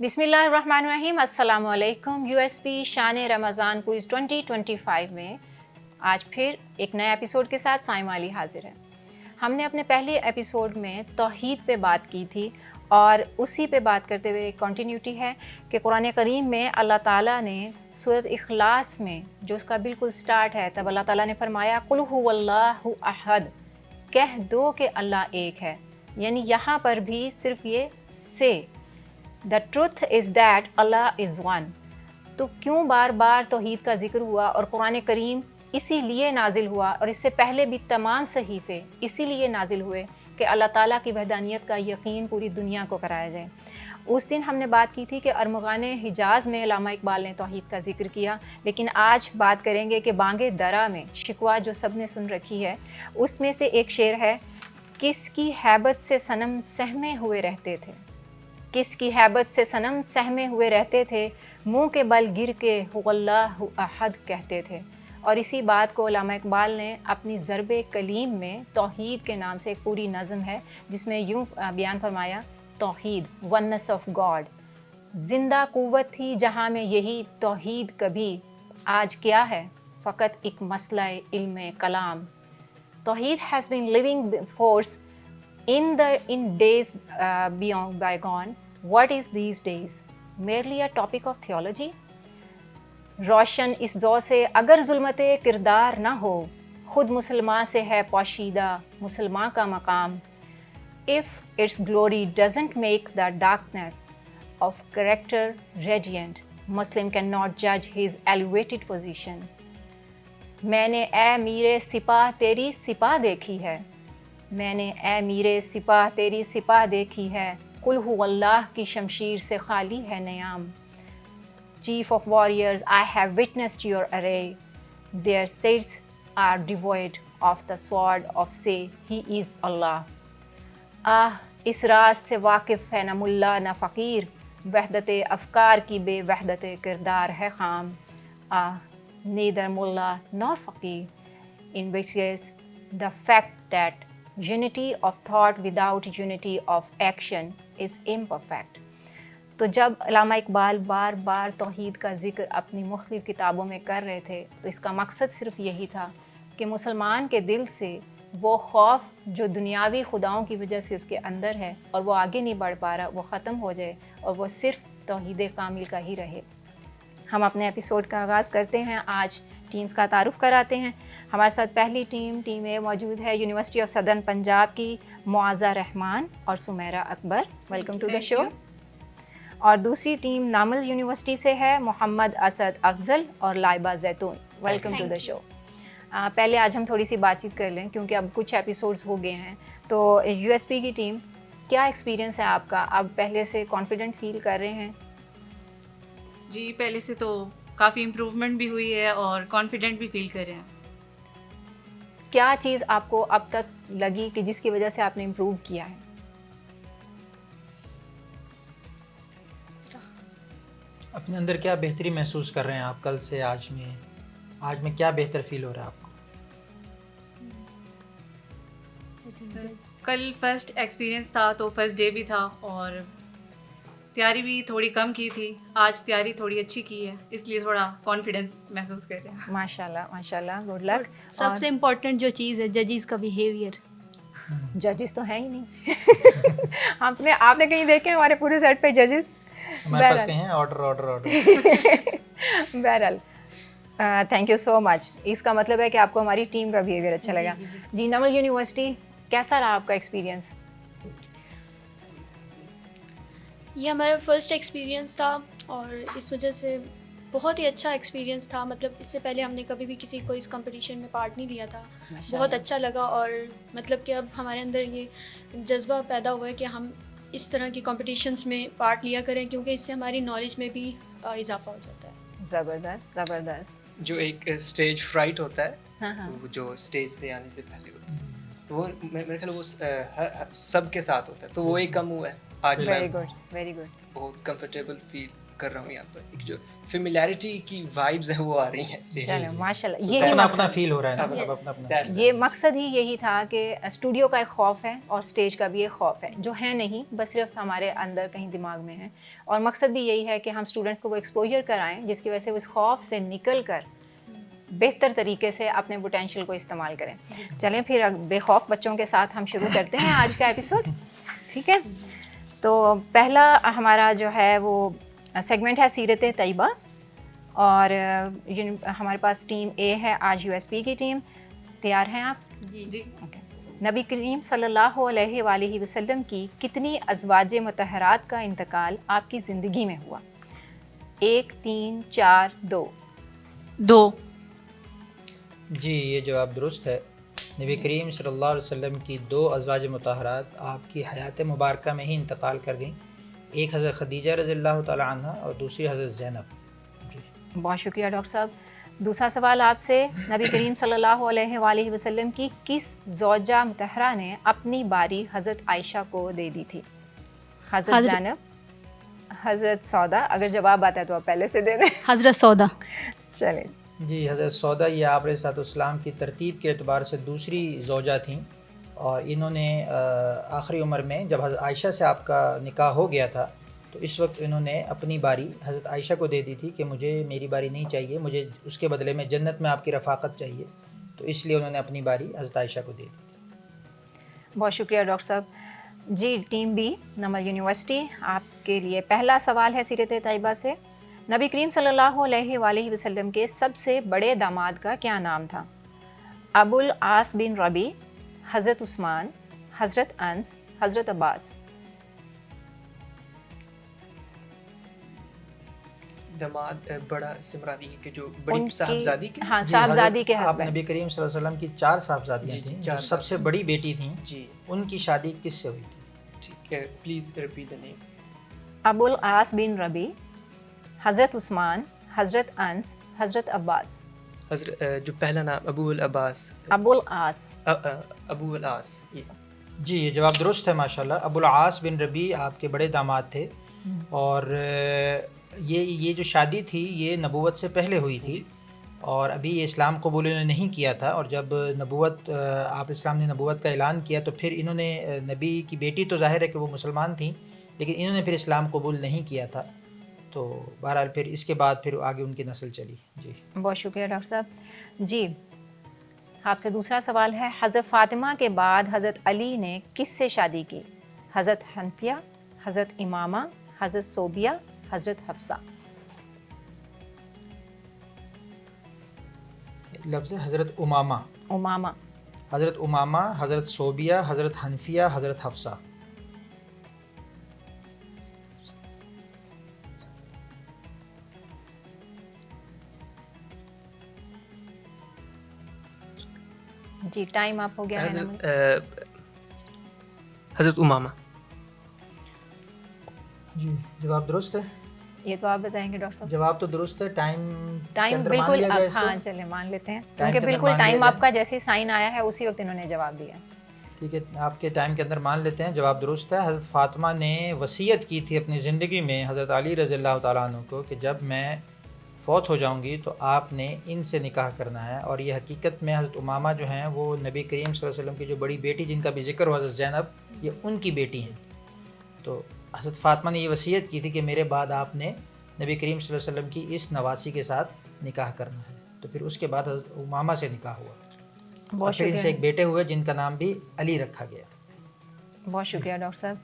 بسم اللہ الرحمن الرحیم. السلام علیکم. USB شان رمضان کوئز 2025 میں آج پھر ایک نیا ایپیسوڈ کے ساتھ سائمہ علی حاضر ہے. ہم نے اپنے پہلے ایپیسوڈ میں توحید پہ بات کی تھی اور اسی پہ بات کرتے ہوئے ایک کنٹینیوٹی ہے کہ قرآن کریم میں اللہ تعالیٰ نے سورۃ اخلاص میں جو اس کا بالکل سٹارٹ ہے تب اللہ تعالیٰ نے فرمایا قل هو اللہ احد، کہہ دو کہ اللہ ایک ہے. یعنی یہاں پر بھی صرف یہ سے The truth is that Allah is one. تو کیوں بار بار توحید کا ذکر ہوا اور قرآن کریم اسی لیے نازل ہوا اور اس سے پہلے بھی تمام صحیفے اسی لیے نازل ہوئے کہ اللہ تعالیٰ کی وحدانیت کا یقین پوری دنیا کو کرایا جائے. اس دن ہم نے بات کی تھی کہ ارمغان حجاز میں علامہ اقبال نے توحید کا ذکر کیا، لیکن آج بات کریں گے کہ بانگ درا میں شکوہ جو سب نے سن رکھی ہے اس میں سے ایک شعر ہے، کس کی ہیبت سے صنم سہمے ہوئے رہتے تھے، کس کی ہیبت سے صنم سہمے ہوئے رہتے تھے، منہ کے بل گر کے هو اللہ احد کہتے تھے. اور اسی بات کو علامہ اقبال نے اپنی ضرب کلیم میں توحید کے نام سے ایک پوری نظم ہے جس میں یوں بیان فرمایا، توحید ونس آف گاڈ، زندہ قوت تھی جہاں میں یہی توحید کبھی، آج کیا ہے فقط ایک مسئلہ علم کلام. توحید has been living force in days bygone. What is these days? Merely a topic of theology? روشن اس ذو سے اگر ظلمت کردار نہ ہو، خود مسلمان سے ہے پوشیدہ مسلمان کا مقام. If its glory doesn't make the darkness of character radiant, Muslim cannot judge his elevated position. میں نے اے میرے سپاہ تیری سپاہ دیکھی ہے، میں نے اے میرے سپاہ تیری سپاہ دیکھی ہے، قل هو اللہ کی شمشیر سے خالی ہے نیام. Chief of warriors, I have witnessed your array. Their states are devoid of the sword of say, He is Allah. اس راز سے واقف ہے نہ ملا نہ فقیر، وحدت افکار کی بے وحدت کردار ہے خام. Neither mullah nor faqir, in which is the fact that unity of thought without unity of action is imperfect. تو جب علامہ اقبال بار بار توحید کا ذکر اپنی مختلف کتابوں میں کر رہے تھے تو اس کا مقصد صرف یہی تھا کہ مسلمان کے دل سے وہ خوف جو دنیاوی خداؤں کی وجہ سے اس کے اندر ہے اور وہ آگے نہیں بڑھ پا رہا، وہ ختم ہو جائے اور وہ صرف توحید کامل کا ہی رہے. ہم اپنے ایپیسوڈ کا آغاز کرتے ہیں. آج ٹیمز کا تعارف کراتے ہیں. ہمارے ساتھ پہلی ٹیم اے موجود ہے یونیورسٹی آف سدرن پنجاب کی معاذہ رحمان اور سمیرہ اکبر. ویلکم ٹو دا شو. اور دوسری ٹیم نامل یونیورسٹی سے ہے محمد اسد افضل اور لائبہ زیتون. ویلکم ٹو دا شو. پہلے آج ہم تھوڑی سی بات چیت کر لیں کیونکہ اب کچھ ایپیسوڈز ہو گئے ہیں. تو USB کی ٹیم، کیا ایکسپیرینس ہے آپ کا؟ اب پہلے سے کانفیڈنٹ فیل کر رہے ہیں؟ جی پہلے سے تو کافی امپروومنٹ بھی ہوئی ہے اور کانفیڈنٹ بھی فیل کر رہے ہیں. کیا چیز آپ کو اب تک لگی کہ جس کی وجہ سے آپ نے امپروو کیا ہے؟ اپنے اندر کیا بہتری محسوس کر رہے ہیں آپ کل سے آج میں کیا بہتر فیل ہو رہا ہے آپ کو؟ کل فرسٹ ایکسپیرینس تھا تو فرسٹ ڈے بھی تھا اور تیاری بھی تھوڑی کم کی تھی. آج تیاری تھوڑی اچھی کی ہے اس لیے تھوڑا کانفیڈنس محسوس کر رہے ہیں. ماشاء اللہ ماشاء اللہ، گڈ لک. سب سے امپورٹنٹ جو چیز ہے ججز کا بیہیویئر. ججز تو ہیں ہی نہیں. آپ نے کہیں دیکھے ہمارے پورے سیٹ پہ ججز؟ ہمارے پاس کہیں آرڈر. بہرحال تھینک یو سو مچ. اس کا مطلب ہے کہ آپ کو ہماری ٹیم کا بیہیویئر اچھا لگا. جی نمل یونیورسٹی، کیسا رہا آپ کا ایکسپیرینس؟ یہ ہمارا فرسٹ ایکسپیرینس تھا اور اس وجہ سے بہت ہی اچھا ایکسپیرینس تھا. مطلب اس سے پہلے ہم نے کبھی بھی کسی کو اس کمپٹیشن میں پارٹ نہیں لیا تھا. بہت اچھا لگا اور مطلب کہ اب ہمارے اندر یہ جذبہ پیدا ہوا ہے کہ ہم اس طرح کی کمپٹیشنس میں پارٹ لیا کریں کیونکہ اس سے ہماری نالج میں بھی اضافہ ہو جاتا ہے. زبردست زبردست. جو ایک اسٹیج فرائٹ ہوتا ہے وہ جو اسٹیج سے آنے سے پہلے ہوتا ہے وہ میرے خیال وہ سب کے ساتھ ہوتا ہے تو وہ ایک کم ہوا ہے. آج ویری گڈ ویری گڈ. بہت کمفرٹیبل فیل کر رہا ہوں یہاں پر. ایک جو فیملیرٹی کی وائبز ہیں وہ آ رہی ہیں اسٹیج. چلو ماشاء اللہ، اپنا یہی اپنا فیل ہو رہا ہے نا، اب اپنا اپنا. یہ مقصد ہی یہی تھا کہ اسٹوڈیو کا ایک خوف ہے اور اسٹیج کا بھی ایک خوف ہے، جو ہے نہیں، بس صرف ہمارے اندر کہیں دماغ میں ہے. اور مقصد بھی یہی ہے کہ ہم اسٹوڈنٹس کو وہ ایکسپوجر کرائیں جس کی وجہ سے وہ اس خوف سے نکل کر بہتر طریقے سے اپنے پوٹینشیل کو استعمال کریں. چلیں پھر بے خوف بچوں کے ساتھ ہم شروع کرتے ہیں آج کا ایپیسوڈ. ٹھیک ہے، تو پہلا ہمارا جو ہے وہ سیگمنٹ ہے سیرت طیبہ، اور ہمارے پاس ٹیم اے ہے آج USP کی ٹیم. تیار ہیں آپ؟ جی. اوکے. نبی کریم صلی اللہ علیہ وآلہ وسلم کی کتنی ازواج مطہرات کا انتقال آپ کی زندگی میں ہوا؟ 1 3 4 2. 2. جی یہ جواب درست ہے. نبی کریم صلی اللہ علیہ وسلم کی 2 ازواج مطہرات آپ کی حیات مبارکہ میں ہی انتقال کر گئیں. ایک حضرت خدیجہ رضی اللہ تعالی عنہ اور دوسری حضرت زینب. جی بہت شکریہ ڈاکٹر صاحب. دوسرا سوال آپ سے، نبی کریم صلی اللہ علیہ وآلہ وسلم کی کس زوجہ مطہرہ نے اپنی باری حضرت عائشہ کو دے دی تھی؟ حضرت زینب، حضرت سودا. اگر جواب آتا ہے تو آپ پہلے سے دے دیں. حضرت سودا. چلیں. جی حضرت سودا یہ آپ علیہ السلام کی ترتیب کے اعتبار سے دوسری زوجہ تھیں، اور انہوں نے آخری عمر میں جب حضرت عائشہ سے آپ کا نکاح ہو گیا تھا تو اس وقت انہوں نے اپنی باری حضرت عائشہ کو دے دی تھی کہ مجھے میری باری نہیں چاہیے، مجھے اس کے بدلے میں جنت میں آپ کی رفاقت چاہیے، تو اس لیے انہوں نے اپنی باری حضرت عائشہ کو دے دی تھی. بہت شکریہ ڈاکٹر صاحب. جی ٹیم بی نمل یونیورسٹی، آپ کے لیے پہلا سوال ہے سیرت طیبہ سے. نبی کریم صلی اللہ علیہ وآلہ وسلم کے سب سے بڑے داماد کا کیا نام تھا؟ ابو العاص بن ربیع، حضرت عثمان، حضرت انس، حضرت عباس. داماد بڑا سے مراد یہ کہ جو ان بڑی کی- صاحبزادی کے. ہاں جی، صاحبزادی کے آپ ہسبینڈ. نبی کریم صلی اللہ علیہ وسلم کی 4 صاحبزادیاں جی، تھیں، 4 جو سب سے بڑی بیٹی تھیں، جی ان کی شادی کس سے ہوئی تھی؟ ٹھیک ہے، پلیز ریپیٹ دا نیم. ابو العاص بن ربیع، حضرت عثمان، حضرت انس، حضرت عباس. حضرت جو پہلا نام ابو العباس، ابو العاص. ابو العاص. جی یہ جواب درست ہے ماشاءاللہ. ابو العاص بن ربیع آپ کے بڑے داماد تھے، اور یہ جو شادی تھی یہ نبوت سے پہلے ہوئی تھی، اور ابھی یہ اسلام قبول انہوں نے نہیں کیا تھا. اور جب نبوت آپ اسلام نے نبوت کا اعلان کیا تو پھر انہوں نے نبی کی بیٹی تو ظاہر ہے کہ وہ مسلمان تھیں، لیکن انہوں نے پھر اسلام قبول نہیں کیا تھا، تو بہرحال پھر اس کے بعد پھر آگے ان کی نسل چلی. جی بہت شکریہ ڈاکٹر صاحب. جی آپ سے دوسرا سوال ہے، حضرت فاطمہ کے بعد حضرت علی نے کس سے شادی کی؟ حضرت حنفیہ، حضرت امامہ، حضرت صوبیہ، حضرت حفصہ. لفظ حضرت امامہ. امامہ. حضرت امامہ، حضرت صوبیہ، حضرت حنفیہ، حضرت حفصہ. جی ٹائم آپ ہو گیا ہے. حضرت امامہ. جی جواب درست ہے. یہ تو آپ بتائیں گے ڈاکٹر صاحب. جواب تو درست ہے. ٹائم بالکل ہاں چلے مان لیتے ہیں، کیونکہ بالکل ٹائم آپ کا جیسے سائن آیا ہے اسی وقت انہوں نے جواب دیا. ٹھیک ہے، آپ کے ٹائم کے اندر مان لیتے ہیں. جواب درست ہے. حضرت فاطمہ نے وصیت کی تھی اپنی زندگی میں حضرت علی رضی اللہ تعالیٰ عنہ کو کہ جب میں فوت ہو جاؤں گی تو آپ نے ان سے نکاح کرنا ہے. اور یہ حقیقت میں حضرت امامہ جو ہیں وہ نبی کریم صلی اللہ علیہ وسلم کی جو بڑی بیٹی جن کا بھی ذکر ہوا حضرت زینب، یہ ان کی بیٹی ہیں. تو حضرت فاطمہ نے یہ وصیت کی تھی کہ میرے بعد آپ نے نبی کریم صلی اللہ علیہ وسلم کی اس نواسی کے ساتھ نکاح کرنا ہے. تو پھر اس کے بعد حضرت امامہ سے نکاح ہوا، اور پھر ان سے ایک بیٹے ہوئے جن کا نام بھی علی رکھا گیا. بہت شکریہ ڈاکٹر صاحب.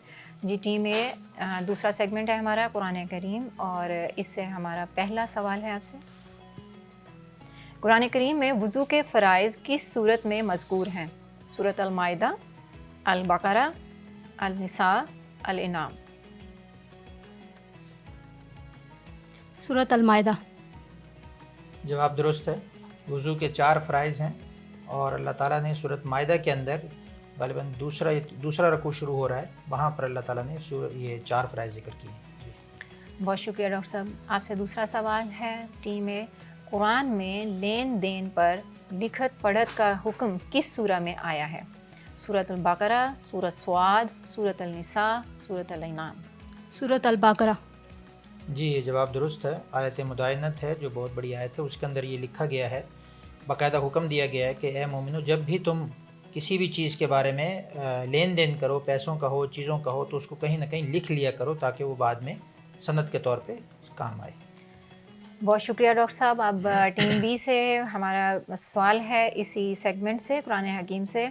جی ٹیم اے دوسرا سیگمنٹ ہے ہمارا قرآن کریم، اور اس سے ہمارا پہلا سوال ہے آپ سے. قرآن کریم میں وضو کے فرائض کس صورت میں مذکور ہیں؟ سورۃ المائدہ، البقرہ، النساء، الانعام. سورۃ المائدہ. جواب درست ہے. وضو کے 4 فرائض ہیں، اور اللہ تعالیٰ نے سورۃ مائدہ کے اندر غالباً دوسرا رکوع شروع ہو رہا ہے، وہاں پر اللہ تعالیٰ نے یہ 4 فرائض ذکر کیے ہیں. جی بہت شکریہ ڈاکٹر صاحب. آپ سے دوسرا سوال ہے ٹیم اے، قرآن میں لین دین پر لکھت پڑھت کا حکم کس سورہ میں آیا ہے؟ سورۃ البقرہ، سورۃ صاد، سورۃ النساء، سورۃ الانعام. سورۃ البقرہ. جی یہ جواب درست ہے. آیت مدائنت ہے جو بہت بڑی آیت ہے, اس کے اندر یہ لکھا گیا ہے, باقاعدہ حکم دیا گیا ہے کہ اے مومنو جب بھی تم کسی بھی چیز کے بارے میں لین دین کرو, پیسوں کا ہو, چیزوں کا ہو, تو اس کو کہیں نہ کہیں لکھ لیا کرو تاکہ وہ بعد میں سند کے طور پہ کام آئے. بہت شکریہ ڈاکٹر صاحب. اب ٹیم بی سے ہمارا سوال ہے اسی سیگمنٹ سے, قرآن حکیم سے.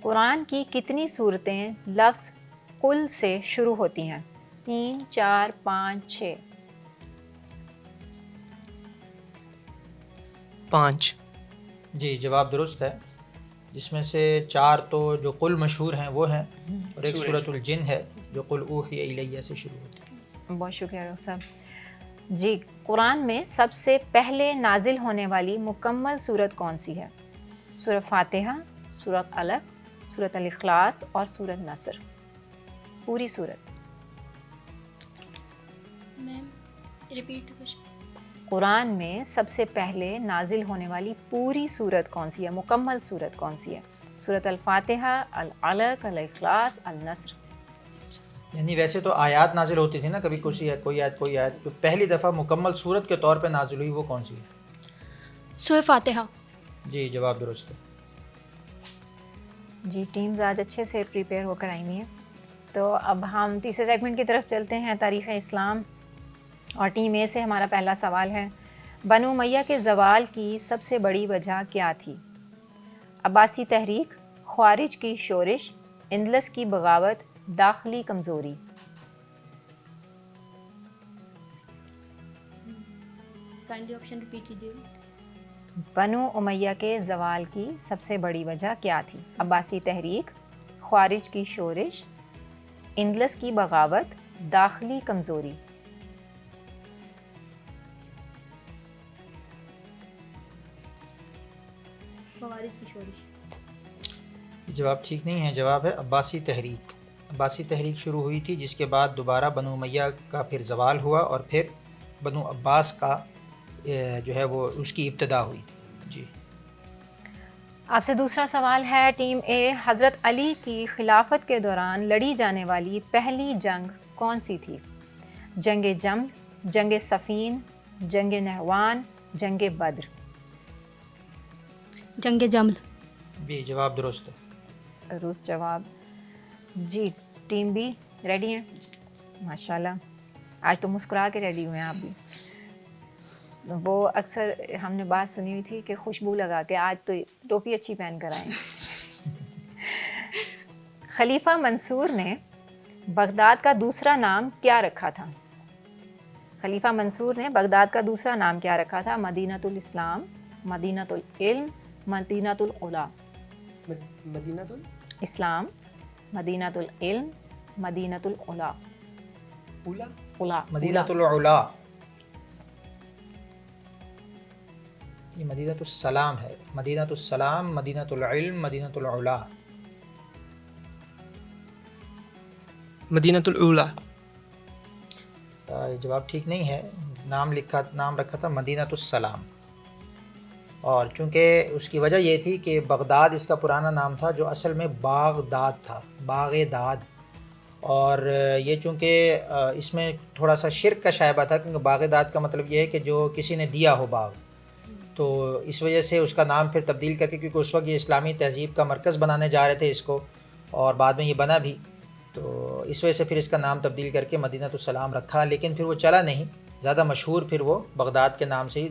قرآن کی کتنی صورتیں لفظ کل سے شروع ہوتی ہیں؟ 3, 4, 5, 6. 5. جی جواب درست ہے, جس میں سے 4 تو جو قل مشہور ہیں وہ ہیں, اور ایک سورۃ الجن ہے جو قل اوحی الیہ سے شروع ہوتی ہے. بہت شکریہ ڈاکٹر صاحب. جی قرآن میں سب سے پہلے نازل ہونے والی مکمل سورت کون سی ہے؟ سورۃ فاتحہ, سورۃ علق, سورۃ الاخلاص اور سورۃ نصر. پوری سورت. میم ریپیٹ کوشچن. قرآن میں سب سے پہلے نازل ہونے والی پوری سورت کون سی ہے, مکمل سورت کون سی ہے؟ سورۃ الفاتحہ, العلق, الاخلاص, النصر. یعنی ویسے تو آیات نازل ہوتی تھی نا, کبھی کوئی آیت, تو پہلی دفعہ مکمل سورت کے طور پہ نازل ہوئی وہ کون سی ہے؟ سورہ فاتحہ. جی جواب درست ہے. جی ٹیمز آج اچھے سے پریپیئر ہو کر آئی ہوئی ہیں. تو اب ہم تیسرے سیگمنٹ کی طرف چلتے ہیں, تاریخ اسلام. اور ٹیم اے سے ہمارا پہلا سوال ہے, بنو امیہ کے زوال کی سب سے بڑی وجہ کیا تھی؟ عباسی تحریک, خوارج کی شورش, اندلس کی بغاوت, داخلی کمزوری. کائنڈلی آپشن ریپیٹ کیجیے. بنو امیہ کے زوال کی سب سے بڑی وجہ کیا تھی؟ عباسی تحریک, خوارج کی شورش, اندلس کی بغاوت, داخلی کمزوری. خوارج کی شورش. جواب ٹھیک نہیں ہے, جواب ہے عباسی تحریک. عباسی تحریک شروع ہوئی تھی جس کے بعد دوبارہ بنو امیہ کا پھر زوال ہوا اور پھر بنو عباس کا جو ہے وہ اس کی ابتدا ہوئی. جی آپ سے دوسرا سوال ہے ٹیم اے, حضرت علی کی خلافت کے دوران لڑی جانے والی پہلی جنگ کون سی تھی؟ جنگ جمل, جنگ صفین, جنگ نہوان, جنگ بدر. جنگ جمل. جی جواب درست ہے. درست جواب. جی ٹیم بی ریڈی ہیں؟ ماشاءاللہ آج تو مسکرا کے ریڈی ہوئے ہیں آپ بھی. وہ اکثر ہم نے بات سنی ہوئی تھی کہ خوشبو لگا کے, آج تو ٹوپی اچھی پہن کر آئیں. خلیفہ منصور نے بغداد کا دوسرا نام کیا رکھا تھا؟ خلیفہ منصور نے بغداد کا دوسرا نام کیا رکھا تھا؟ مدینۃ الاسلام, مدینۃ العلم, مدینۃ العلا. مدینۃ اسلام, مدینۃ العلم, مدینۃ العلا. علا. مدینۃ العلا. یہ مدینۃ السلام ہے. مدینۃ السلام, مدینۃ العلم, مدینۃ العلا. مدینۃ العلا. یہ جواب ٹھیک نہیں ہے. نام رکھا تھا مدینۃ السلام, اور چونکہ اس کی وجہ یہ تھی کہ بغداد اس کا پرانا نام تھا جو اصل میں باغداد تھا, باغ داد. اور یہ چونکہ اس میں تھوڑا سا شرک کا شائبہ تھا, کیونکہ باغ داد کا مطلب یہ ہے کہ جو کسی نے دیا ہو باغ, تو اس وجہ سے اس کا نام پھر تبدیل کر کے, کیونکہ اس وقت یہ اسلامی تہذیب کا مرکز بنانے جا رہے تھے اس کو, اور بعد میں یہ بنا بھی, تو اس وجہ سے پھر اس کا نام تبدیل کر کے مدینۃ السلام رکھا. لیکن پھر وہ چلا نہیں, زیادہ مشہور پھر وہ بغداد کے نام سے ہی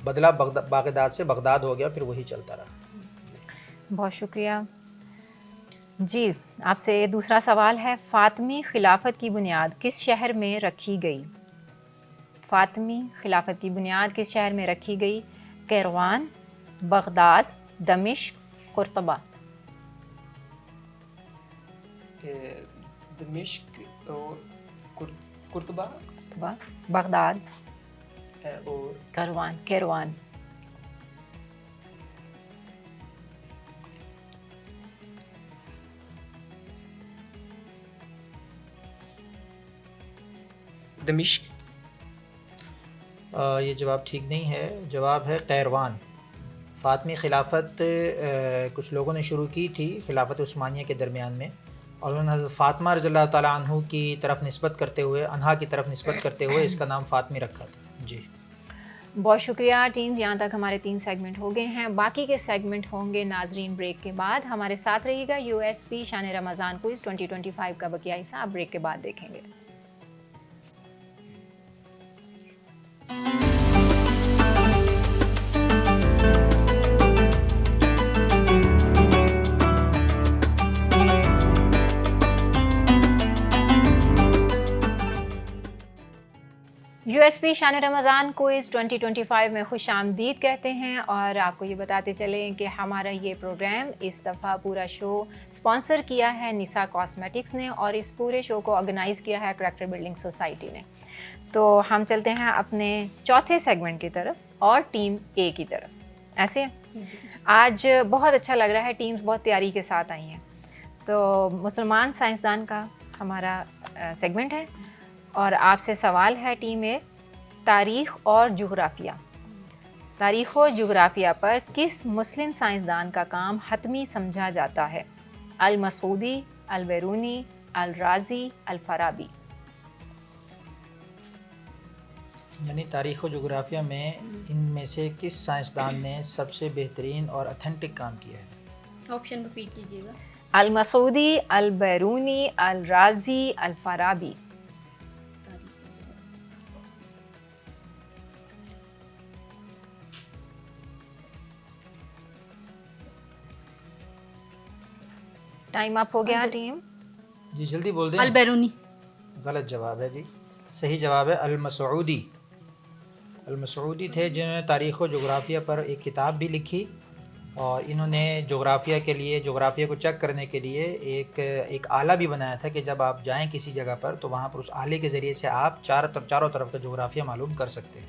بدلا, باغداد سے بغداد ہو گیا, پھر وہی چلتا رہا. بہت شکریہ. جی آپ سے دوسرا سوال ہے, فاطمی خلافت کی بنیاد کس شہر میں رکھی گئی؟ فاطمی خلافت کی بنیاد کس شہر میں رکھی گئی؟ کیروان, بغداد, دمشق, قرطبہ. دمشق اور قرطبہ, بغداد اور کیروان. دمشق. یہ جواب ٹھیک نہیں ہے, جواب ہے قیروان. فاطمی خلافت کچھ لوگوں نے شروع کی تھی خلافت عثمانیہ کے درمیان میں, اور انہوں نے حضرت فاطمہ رضی اللہ تعالیٰ عنہ کی طرف نسبت کرتے ہوئے، انہا کی طرف نسبت کرتے ہوئے اس کا نام فاطمی رکھا تھا. جی بہت شکریہ ٹیم. یہاں تک ہمارے 3 سیگمنٹ ہو گئے ہیں. باقی کے سیگمنٹ ہوں گے ناظرین بریک کے بعد. ہمارے ساتھ رہیے گا. USP شان رمضان کوئز 2025 کا بقیہ حصہ آپ بریک کے بعد دیکھیں گے. USP شان رمضان کوئز 2025 میں خوش آمدید کہتے ہیں. اور آپ کو یہ بتاتے چلیں کہ ہمارا یہ پروگرام اس دفعہ پورا شو سپانسر کیا ہے نساء کاسمیٹکس نے، اور اس پورے شو کو آرگنائز کیا ہے کریکٹر بلڈنگ سوسائٹی نے. تو ہم چلتے ہیں اپنے چوتھے سیگمنٹ کی طرف اور ٹیم اے کی طرف. ایسے آج بہت اچھا لگ رہا ہے، ٹیمز بہت تیاری کے ساتھ آئی ہیں. تو مسلمان سائنسدان کا ہمارا سیگمنٹ ہے اور آپ سے سوال ہے ٹیم اے، تاریخ اور جغرافیہ. تاریخ و جغرافیہ پر کس مسلم سائنسدان کا کام حتمی سمجھا جاتا ہے؟ المسعودی، البیرونی، الرازی، الفارابی. یعنی تاریخ و جغرافیہ میں ان میں سے کس سائنسدان نے سب سے بہترین اور اتھینٹک کام کیا ہے؟ آپشن رپیٹ کیجیے گا. المسعودی، البیرونی، الرازی، الفارابی. ٹائم اپ ہو گیا ٹیم. جی جلدی بول دیں. البیرونی. غلط جواب ہے جی. صحیح جواب ہے المسعودی. المسعودی تھے جنہوں نے تاریخ و جغرافیہ پر ایک کتاب بھی لکھی، اور انہوں نے جغرافیہ کے لیے، جغرافیہ کو چیک کرنے کے لیے ایک آلہ بھی بنایا تھا کہ جب آپ جائیں کسی جگہ پر تو وہاں پر اس آلے کے ذریعے سے آپ چاروں طرف کا جغرافیہ معلوم کر سکتے ہیں.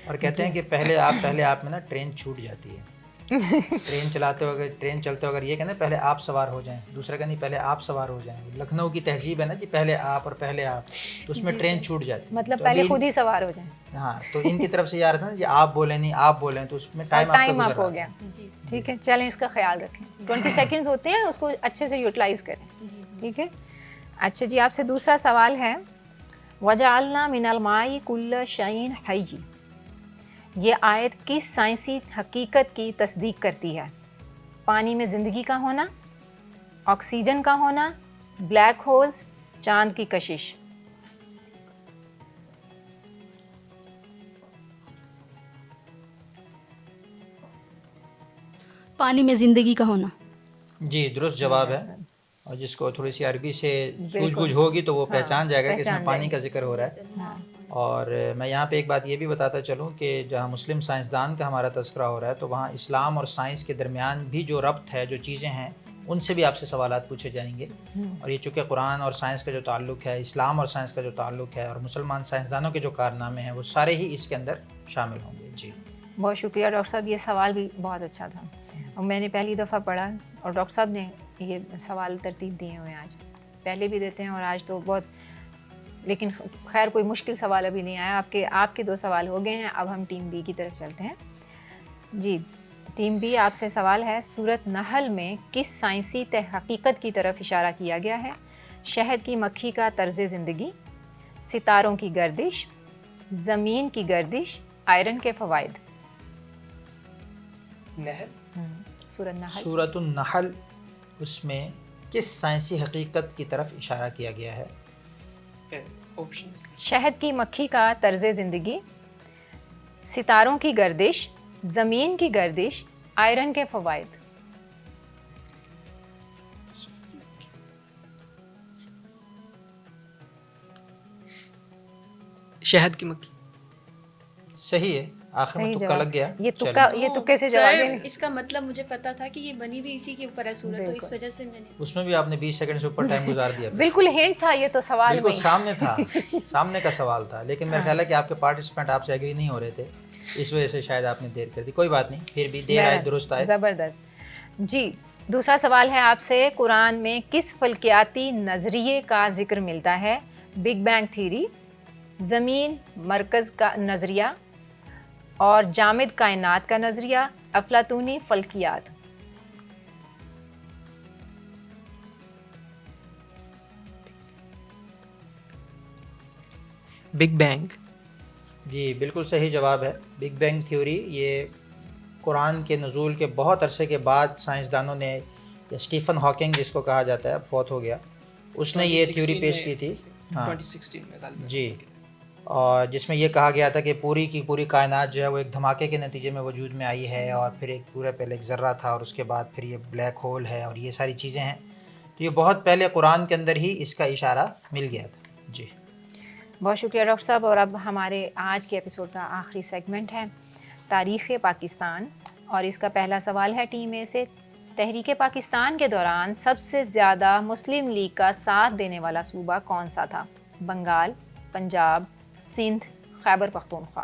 اور کہتے ہیں کہ پہلے آپ میں نا ٹرین چھوٹ جاتی ہے. ٹرین چلتے ہو اگر یہ کہنا پہلے آپ سوار ہو جائیں، دوسرا کہ نہیں پہلے آپ سوار ہو جائیں. لکھنؤ کی تہذیب ہے نا جی، پہلے آپ اور پہلے آپ، تو اس میں ٹرین چھوٹ جاتی ہے. مطلب پہلے خود ہی سوار ہو جائیں. ہاں تو ان کی طرف سے یہ آ رہا تھا نا یہ آپ بولیں نہیں آپ بولیں، تو اس میں ٹائم اپ ہو گیا. ٹھیک ہے، چلیں اس کا خیال رکھیں. 20 سیکنڈز ہوتے ہیں، اس کو اچھے سے یوٹیلائز کریں. ٹھیک ہے. اچھا جی، آپ سے دوسرا سوال ہے وَجَعَلْنَا مِنَ الْمَاءِ كُلَّ شَيْءٍ حَيٍّ. یہ آیت کس سائنسی حقیقت کی تصدیق کرتی ہے؟ پانی میں زندگی کا ہونا، آکسیجن کا ہونا، بلیک ہولز، چاند کی کشش. پانی میں زندگی کا ہونا. جی درست جواب ہے. اور جس کو تھوڑی سی عربی سے سوجھ بوجھ ہوگی تو وہ پہچان جائے گا کہ اس میں پانی کا ذکر ہو رہا ہے. اور میں یہاں پہ ایک بات یہ بھی بتاتا چلوں کہ جہاں مسلم سائنسدان کا ہمارا تذکرہ ہو رہا ہے تو وہاں اسلام اور سائنس کے درمیان بھی جو ربط ہے، جو چیزیں ہیں، ان سے بھی آپ سے سوالات پوچھے جائیں گے. اور یہ چونکہ قرآن اور سائنس کا جو تعلق ہے، اسلام اور سائنس کا جو تعلق ہے، اور مسلمان سائنسدانوں کے جو کارنامے ہیں، وہ سارے ہی اس کے اندر شامل ہوں گے. جی بہت شکریہ ڈاکٹر صاحب. یہ سوال بھی بہت اچھا تھا اور میں نے پہلی دفعہ پڑھا، اور ڈاکٹر صاحب نے یہ سوال ترتیب دیے ہوئے ہیں. آج پہلے بھی دیتے ہیں اور آج تو بہت، لیکن خیر کوئی مشکل سوال ابھی نہیں آیا. آپ کے 2 سوال ہو گئے ہیں. اب ہم ٹیم بی کی طرف چلتے ہیں. جی ٹیم بی، آپ سے سوال ہے سورۃ نحل میں کس سائنسی حقیقت کی طرف اشارہ کیا گیا ہے؟ شہد کی مکھی کا طرز زندگی، ستاروں کی گردش، زمین کی گردش، آئرن کے فوائد. سورۃ النحل، اس میں کس سائنسی حقیقت کی طرف اشارہ کیا گیا ہے؟ شہد کی مکھی کا طرز زندگی، ستاروں کی گردش، زمین کی گردش، آئرن کے فوائد. شہد کی مکھی. صحیح ہے. آخر میں تکا لگ گیا. یہ تکے سے جواب ہے. اس کا مطلب مجھے پتا تھا کہ یہ بنی بھی اسی کے اوپر ہے سورت، تو اس وجہ سے میں نے اس میں بھی آپ نے 20 سیکنڈ سے اوپر ٹائم گزار دیا. بالکل ہنٹ تھا یہ تو سوال میں. بالکل سامنے تھا، سامنے کا سوال تھا. لیکن میرا خیال ہے کہ آپ کے پارٹیسپینٹ آپ سے ایگری نہیں ہو رہے تھے، اس وجہ سے شاید آپ نے دیر کر دی. کوئی بات نہیں، پھر بھی دیر آئے درست آئے. زبردست. جی دوسرا سوال ہے آپ سے، قرآن میں کس فلکیاتی نظریے کا ذکر ملتا ہے؟ بگ بینگ تھیوری، زمین مرکز کا نظریہ، اور جامد کائنات کا نظریہ، افلاطونی فلکیات. Big bang. جی بالکل صحیح جواب ہے. بگ بینگ تھیوری یہ قرآن کے نزول کے بہت عرصے کے بعد سائنسدانوں نے، اسٹیفن ہاکنگ جس کو کہا جاتا ہے، اب فوت ہو گیا، اس نے یہ تھیوری پیش کی تھی. ہاں 2016 میں غالباً. جی، اور جس میں یہ کہا گیا تھا کہ پوری کی پوری کائنات جو ہے وہ ایک دھماکے کے نتیجے میں وجود میں آئی ہے، اور پھر ایک پورا پہلے ایک ذرہ تھا اور اس کے بعد پھر یہ بلیک ہول ہے اور یہ ساری چیزیں ہیں. تو یہ بہت پہلے قرآن کے اندر ہی اس کا اشارہ مل گیا تھا. جی بہت شکریہ ڈاکٹر صاحب. اور اب ہمارے آج کے ایپیسوڈ کا آخری سیگمنٹ ہے تاریخ پاکستان، اور اس کا پہلا سوال ہے ٹیم اے سے. تحریک پاکستان کے دوران سب سے زیادہ مسلم لیگ کا ساتھ دینے والا صوبہ کون سا تھا؟ بنگال، پنجاب، سندھ، خیبر پختونخوا.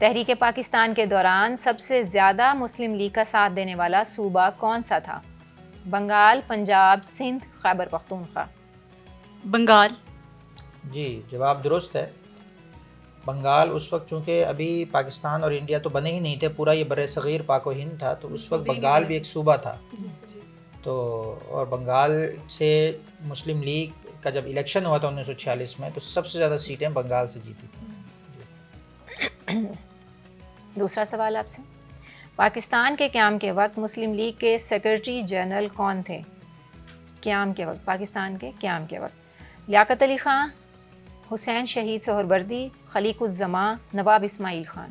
تحریک پاکستان کے دوران سب سے زیادہ مسلم لیگ کا ساتھ دینے والا صوبہ کون سا تھا؟ بنگال، پنجاب، سندھ، خیبر پختونخوا. بنگال. جی جواب درست ہے. بنگال اس وقت چونکہ ابھی پاکستان اور انڈیا تو بنے ہی نہیں تھے، پورا یہ بر صغیر پاک و ہند تھا، تو اس وقت بنگال بھی ایک صوبہ تھا. تو اور بنگال سے مسلم لیگ کا جب الیکشن ہوا تھا 1946 میں، تو سب سے زیادہ سیٹیں بنگال سے جیتی تھیں. دوسرا سوال آپ سے. پاکستان کے قیام کے وقت مسلم لیگ کے سیکرٹری جنرل کون تھے؟ قیام کے وقت، پاکستان کے قیام کے وقت. لیاقت علی خان، حسین شہید سہروردی، خلیق الزماں، نواب اسماعیل خان.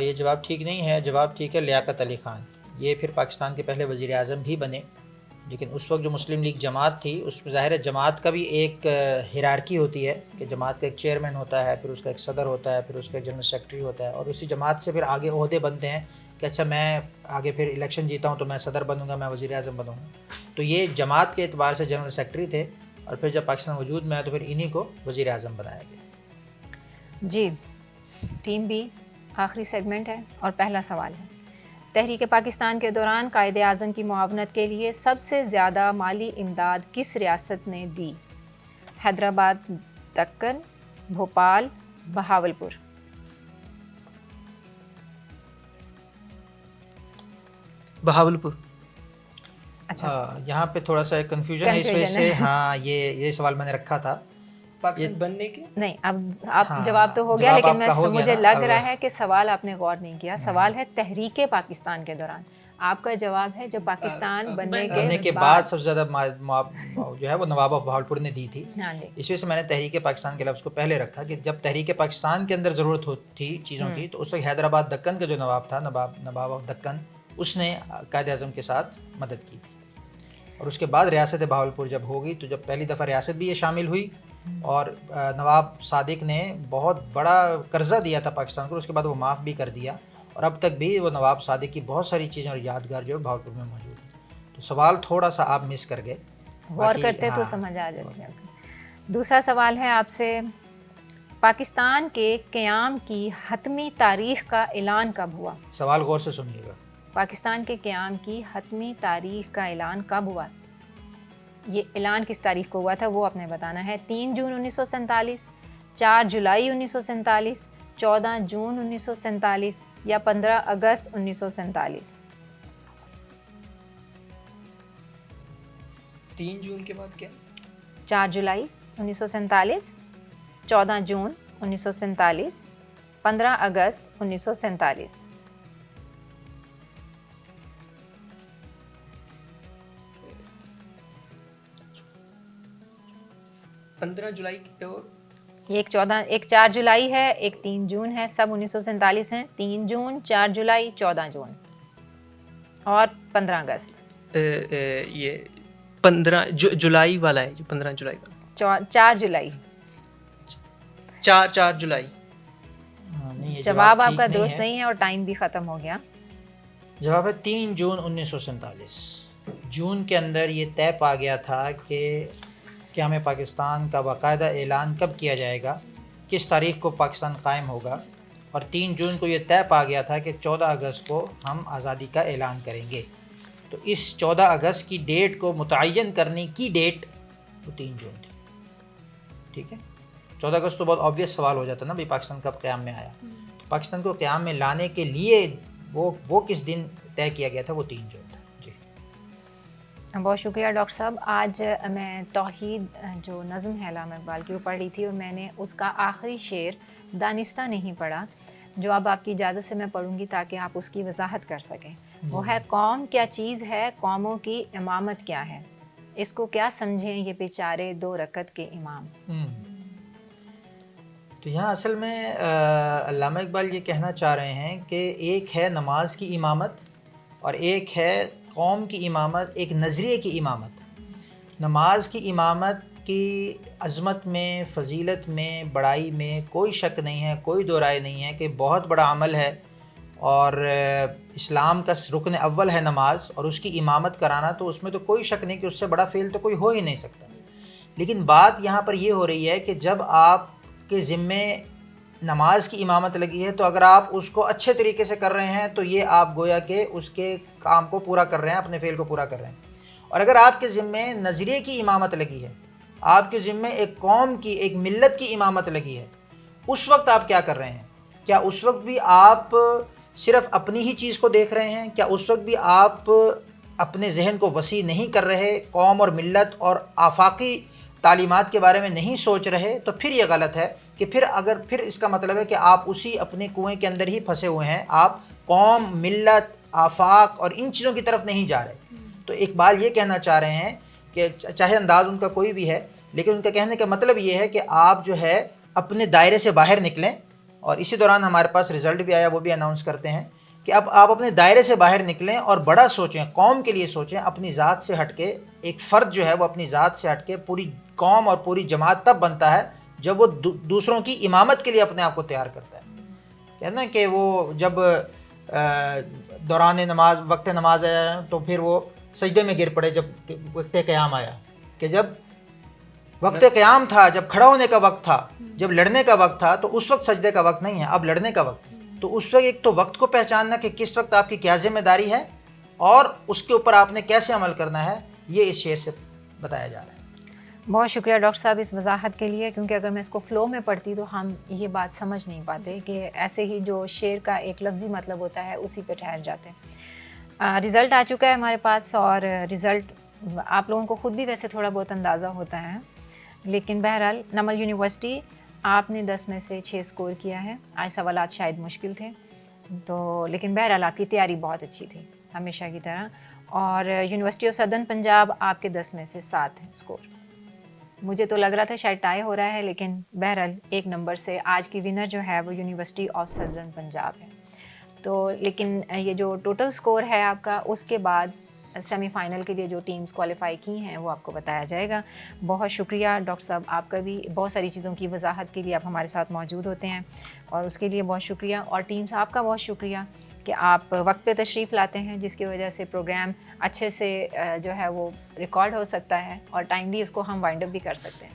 یہ جواب ٹھیک نہیں ہے. جواب ٹھیک ہے لیاقت علی خان. یہ پھر پاکستان کے پہلے وزیر اعظم بھی بنے، لیکن اس وقت جو مسلم لیگ جماعت تھی، اس میں ظاہر ہے جماعت کا بھی ایک ہیرارکی ہوتی ہے کہ جماعت کا ایک چیئرمین ہوتا ہے، پھر اس کا ایک صدر ہوتا ہے، پھر اس کا ایک جنرل سیکرٹری ہوتا ہے، اور اسی جماعت سے پھر آگے عہدے بنتے ہیں کہ اچھا میں آگے پھر الیکشن جیتا ہوں تو میں صدر بنوں گا، میں وزیر اعظم بنوں گا. تو یہ جماعت کے اعتبار سے جنرل سیکرٹری تھے، اور پھر جب پاکستان وجود میں آیا تو پھر انہی کو وزیر اعظم بنایا گیا. جی ٹیم بی آخری سیگمنٹ ہے اور پہلا سوال ہے. تحریک پاکستان کے دوران قائد اعظم کی معاونت کے لیے سب سے زیادہ مالی امداد کس ریاست نے دی؟ حیدرآباد، دکن، بھوپال، بہاولپور. بہاولپور. اچھا یہاں پہ تھوڑا سا کنفیوژن ہے اس وجہ سے. ہاں یہ سوال میں نے رکھا تھا. پاکستان بننے کے نہیں، اب آپ جواب تو ہو گیا، جواب لیکن آپ کا ہو گیا مجھے نا. لگ رہا ہے کہ سوال آپ نے غور نہیں کیا. سوال ہے تحریک پاکستان کے دوران. آپ کا جواب ہے جب پاکستان بننے کے بعد سب سے زیادہ جو ہے وہ نواب آف بہاولپور نے دی تھی. ہاں جی. اس وجہ سے میں نے تحریک پاکستان کے لفظ کو پہلے رکھا کہ جب تحریک پاکستان کے اندر ضرورت تھی چیزوں کی، تو اس وقت حیدرآباد دکن کا جو نواب تھا، نواب آف دکن، اس نے قائد اعظم کے ساتھ مدد کی تھی. اور اس کے بعد ریاست بہاولپور جب ہوگی، تو جب پہلی دفعہ ریاست بھی یہ شامل ہوئی، اور نواب صادق نے بہت بڑا قرضہ دیا تھا پاکستان کو، اس کے بعد وہ معاف بھی کر دیا، اور اب تک بھی وہ نواب صادق کی بہت ساری چیزیں اور یادگار جو ہے بہاولپور میں موجود ہیں. تو سوال تھوڑا سا آپ مس کر گئے. غور کرتے تو سمجھ آ جاتی ہے. دوسرا سوال ہے آپ سے. پاکستان کے قیام کی حتمی تاریخ کا اعلان کب ہوا؟ سوال غور سے سنیے گا. پاکستان کے قیام کی حتمی تاریخ کا اعلان کب ہوا؟ یہ اعلان کس تاریخ کو ہوا تھا وہ آپ نے بتانا ہے. 3 جون 1947، 4 جولائی 1947، 14 جون 1947 یا 15 اگست 1947. 3 جون کے بعد کیا؟ 4 جولائی 1947، 14 جون 1947، 15 اگست 1947. جولائی کی اور ایک 4 جولائی ہے، ایک 3 جون ہے، سب 1947 ہیں. 3 جون، 4 جولائی، 14 جون اور 15 اگست. یہ 15 جولائی والا ہے، 15 جولائی والا. 4 جولائی. 4 جولائی. جواب آپ کا درست نہیں ہے اور ٹائم بھی ختم ہو گیا. جواب ہے 3 جون 1947. جون کے اندر یہ طے پا گیا تھا کہ قیام پاکستان کا باقاعدہ اعلان کب کیا جائے گا، کس تاریخ کو پاکستان قائم ہوگا، اور 3 جون کو یہ طے پا گیا تھا کہ 14 اگست کو ہم آزادی کا اعلان کریں گے. تو اس 14 اگست کی ڈیٹ کو متعین کرنے کی ڈیٹ وہ 3 جون تھی. ٹھیک ہے, 14 اگست تو بہت آبویس سوال ہو جاتا نا بھائی پاکستان کب قیام میں آیا. تو پاکستان کو قیام میں لانے کے لیے وہ کس دن طے کیا گیا تھا, وہ 3 جون تھا. جی بہت شکریہ ڈاکٹر صاحب. آج میں توحید جو نظم ہے علامہ اقبال کی وہ پڑھ رہی تھی اور میں نے اس کا آخری شعر دانستہ نہیں پڑھا, جو اب آپ کی اجازت سے میں پڑھوں گی تاکہ آپ اس کی وضاحت کر سکیں. وہ ہے قوم کیا چیز ہے, قوموں کی امامت کیا ہے, اس کو کیا سمجھیں یہ بیچارے 2 رکعت کے امام. تو یہاں اصل میں علامہ اقبال یہ کہنا چاہ رہے ہیں کہ ایک ہے نماز کی امامت اور ایک ہے قوم کی امامت, ایک نظریے کی امامت. نماز کی امامت کی عظمت میں, فضیلت میں, بڑائی میں کوئی شک نہیں ہے, کوئی دو رائے نہیں ہے کہ بہت بڑا عمل ہے اور اسلام کا رکن اول ہے نماز, اور اس کی امامت کرانا تو اس میں تو کوئی شک نہیں کہ اس سے بڑا فعل تو کوئی ہو ہی نہیں سکتا. لیکن بات یہاں پر یہ ہو رہی ہے کہ جب آپ کے ذمے نماز کی امامت لگی ہے تو اگر آپ اس کو اچھے طریقے سے کر رہے ہیں تو یہ آپ گویا کہ اس کے کام کو پورا کر رہے ہیں, اپنے فعل کو پورا کر رہے ہیں. اور اگر آپ کے ذمے نظریے کی امامت لگی ہے, آپ کے ذمے ایک قوم کی, ایک ملت کی امامت لگی ہے, اس وقت آپ کیا کر رہے ہیں؟ کیا اس وقت بھی آپ صرف اپنی ہی چیز کو دیکھ رہے ہیں؟ کیا اس وقت بھی آپ اپنے ذہن کو وسیع نہیں کر رہے, قوم اور ملت اور آفاقی تعلیمات کے بارے میں نہیں سوچ رہے؟ تو پھر یہ غلط ہے کہ پھر اس کا مطلب ہے کہ آپ اسی اپنے کنویں کے اندر ہی پھنسے ہوئے ہیں, آپ قوم, ملت, آفاق اور ان چیزوں کی طرف نہیں جا رہے. تو اقبال یہ کہنا چاہ رہے ہیں کہ چاہے انداز ان کا کوئی بھی ہے, لیکن ان کا کہنے کا مطلب یہ ہے کہ آپ جو ہے اپنے دائرے سے باہر نکلیں. اور اسی دوران ہمارے پاس رزلٹ بھی آیا, وہ بھی اناؤنس کرتے ہیں کہ اب آپ اپنے دائرے سے باہر نکلیں اور بڑا سوچیں, قوم کے لیے سوچیں, اپنی ذات سے ہٹ کے. ایک فرد جو ہے وہ اپنی ذات سے ہٹ کے پوری قوم اور پوری جماعت تب بنتا ہے جب وہ دوسروں کی امامت کے لیے اپنے آپ کو تیار کرتا ہے. کہتے ہیں کہ وہ جب دوران نماز وقت نماز آیا تو پھر وہ سجدے میں گر پڑے جب وقت قیام آیا, کہ جب وقت قیام تھا, جب کھڑا ہونے کا وقت تھا, جب لڑنے کا وقت تھا, تو اس وقت سجدے کا وقت نہیں ہے, اب لڑنے کا وقت ہے. تو اس وقت ایک تو وقت کو پہچاننا کہ کس وقت آپ کی کیا ذمہ داری ہے اور اس کے اوپر آپ نے کیسے عمل کرنا ہے, یہ اس شعر سے بتایا جا رہا ہے. بہت شکریہ ڈاکٹر صاحب اس وضاحت کے لیے, کیونکہ اگر میں اس کو فلو میں پڑھتی تو ہم یہ بات سمجھ نہیں پاتے کہ ایسے ہی جو شعر کا ایک لفظی مطلب ہوتا ہے اسی پہ ٹھہر جاتے ہیں. رزلٹ آ چکا ہے ہمارے پاس, اور رزلٹ آپ لوگوں کو خود بھی ویسے تھوڑا بہت اندازہ ہوتا ہے, لیکن بہرحال نمل یونیورسٹی آپ نے 10 میں سے 6 اسکور کیا ہے. آج سوالات شاید مشکل تھے تو, لیکن بہرحال آپ کی تیاری بہت اچھی تھی ہمیشہ کی طرح. اور یونیورسٹی آف سدرن پنجاب آپ کے 10 میں سے 7 ہیں اسکور. مجھے تو لگ رہا تھا شاید ٹائی ہو رہا ہے, لیکن بہرحال 1 نمبر سے آج کی ونر جو ہے وہ یونیورسٹی آف سدرن پنجاب ہے. تو لیکن یہ جو ٹوٹل اسکور ہے آپ کا, اس کے بعد سیمی فائنل کے لیے جو ٹیمز کوالیفائی کی ہیں وہ آپ کو بتایا جائے گا. بہت شکریہ ڈاکٹر صاحب, آپ کا بھی بہت ساری چیزوں کی وضاحت کے لیے آپ ہمارے ساتھ موجود ہوتے ہیں, اور اس کے لیے بہت شکریہ. اور ٹیمز آپ کا بہت شکریہ کہ آپ وقت پہ تشریف لاتے ہیں, جس کی وجہ سے پروگرام اچھے سے جو ہے وہ ریکارڈ ہو سکتا ہے اور ٹائملی اس کو ہم وائنڈ اپ بھی کر سکتے ہیں.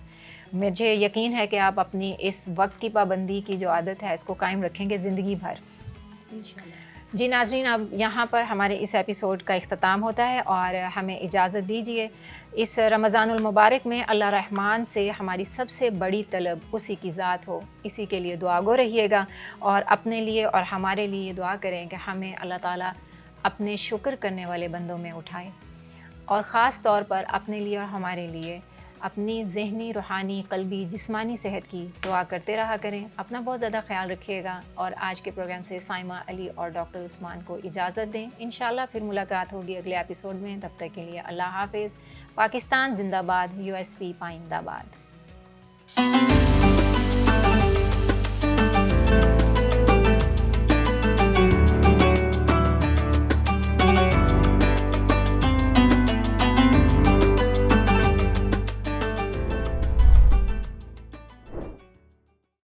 مجھے یقین ہے کہ آپ اپنی اس وقت کی پابندی کی جو عادت ہے اس کو قائم رکھیں گے زندگی بھر. جی ناظرین, اب یہاں پر ہمارے اس ایپیسوڈ کا اختتام ہوتا ہے, اور ہمیں اجازت دیجیے. اس رمضان المبارک میں اللہ رحمان سے ہماری سب سے بڑی طلب اسی کی ذات ہو, اسی کے لیے دعا گو رہیے گا, اور اپنے لیے اور ہمارے لیے دعا کریں کہ ہمیں اللہ تعالیٰ اپنے شکر کرنے والے بندوں میں اٹھائے, اور خاص طور پر اپنے لیے اور ہمارے لیے اپنی ذہنی, روحانی, قلبی, جسمانی صحت کی دعا کرتے رہا کریں. اپنا بہت زیادہ خیال رکھیے گا, اور آج کے پروگرام سے سائمہ علی اور ڈاکٹر عثمان کو اجازت دیں. انشاءاللہ پھر ملاقات ہوگی اگلے ایپیسوڈ میں. تب تک کے لیے اللہ حافظ. پاکستان زندہ باد, USP پائندہ باد.